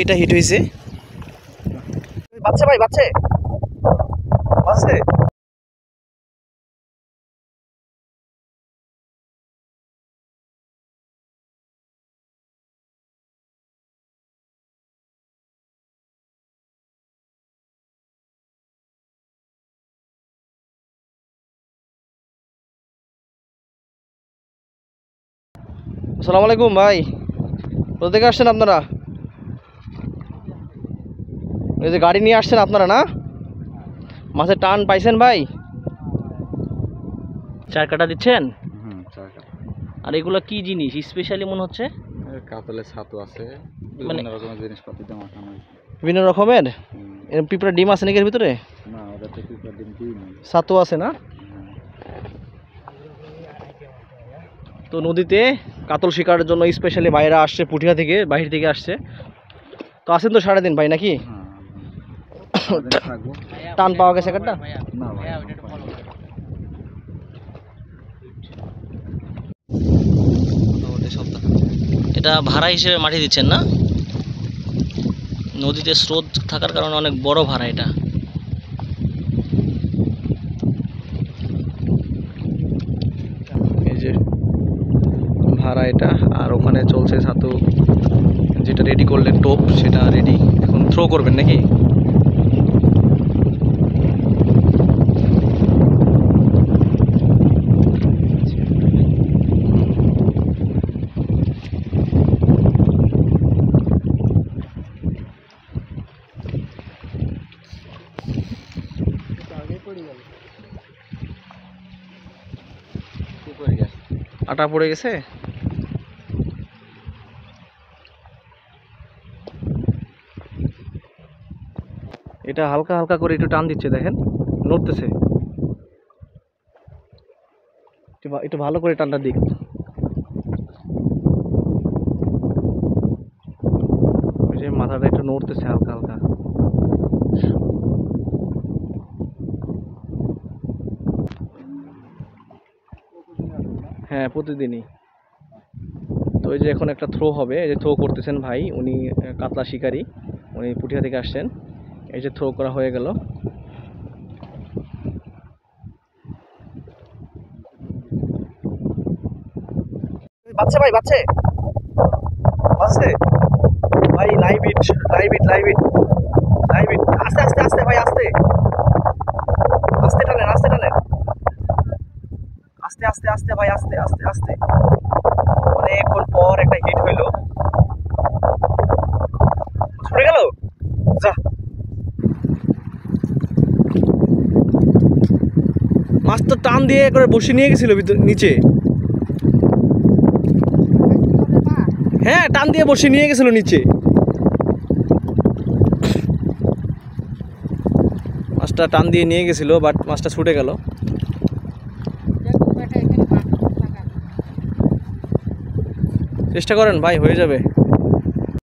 এটা হিট হয়েছে। বাচ্চা ভাই বাচ্চা বাচ্চা। আসসালামু আলাইকুম ভাই, কোথা থেকে আসছেন আপনারা? এই যে গাড়ি নিয়ে আসছেন আপনারা না? মাছের টান পাইছেন ভাই? চার কাটা দিচ্ছেন? আর এগুলো কি জিনিস স্পেশালি মনে হচ্ছে? কাতলের ছাতু আছে, বিভিন্ন রকমের জিনিসপাতি দিয়ে মাখানো হয়েছে। বিভিন্ন রকমের এরকম পিঁপড়ার ডিম আছে নাকি এর ভিতরে? না, ওটা তো পিঁপড়ার ডিম দিই না। ছাতু আছে না? তো নদীতে কাতল শিকারের জন্য স্পেশালি বাইরে আসছে, পুঠিয়া থেকে বাহির থেকে আসছে। তো আসেন তো সারাদিন ভাই নাকি? টান পাওয়া গেছে একটা? না ভাই, এটা ভাড়া হিসেবে মাটি দিচ্ছেন না? নদীতে স্রোত থাকার কারণে অনেক বড় ভাড়া এটা। এই যে ভাড়া এটা, আর ওখানে চলছে ছাতু, যেটা রেডি করলেন টোপ সেটা রেডি, এখন থ্রো করবেন নাকি? আটা পড়ে গেছে। এটা হালকা হালকা করে একটু টান দিচ্ছে, দেখেন নড়তেছে। একটু ভালো করে টানটা দিক। ওই যে মাথাটা একটু নড়তেছে হালকা হালকা। হ্যাঁ, প্রতিদিনই। তো এই যে এখন একটা থ্রো হবে, এই যে থ্রো করতেছেন ভাই, উনি কাতলা শিকারী, উনি পুঠিয়া থেকে আসছেন। এই যে থ্রো করা হয়ে গেল। বাচ্চা ভাই বাচ্চা বাচ্চা ভাই, লাইভ ইট লাইভ ইট লাইভ ইট লাইভ ইট। আস্তে আস্তে আস্তে ভাই, আস্তে আস্তে টানেন, আস্তে টানেন, আস্তে আস্তে আস্তে ভাই, আস্তে আস্তে আস্তে। অনেকক্ষণ পর একটা হিট হইলো, ছুটে গেল। যা, মাছ তো টান দিয়ে করে বসে নিয়ে গেছিল নিচে। হ্যাঁ, টান দিয়ে বসে নিয়ে গেছিল নিচে। মাছটা টান দিয়ে নিয়ে গেছিল, বাট মাছটা ছুটে গেল। চেষ্টা করেন ভাই, হয়ে যাবে।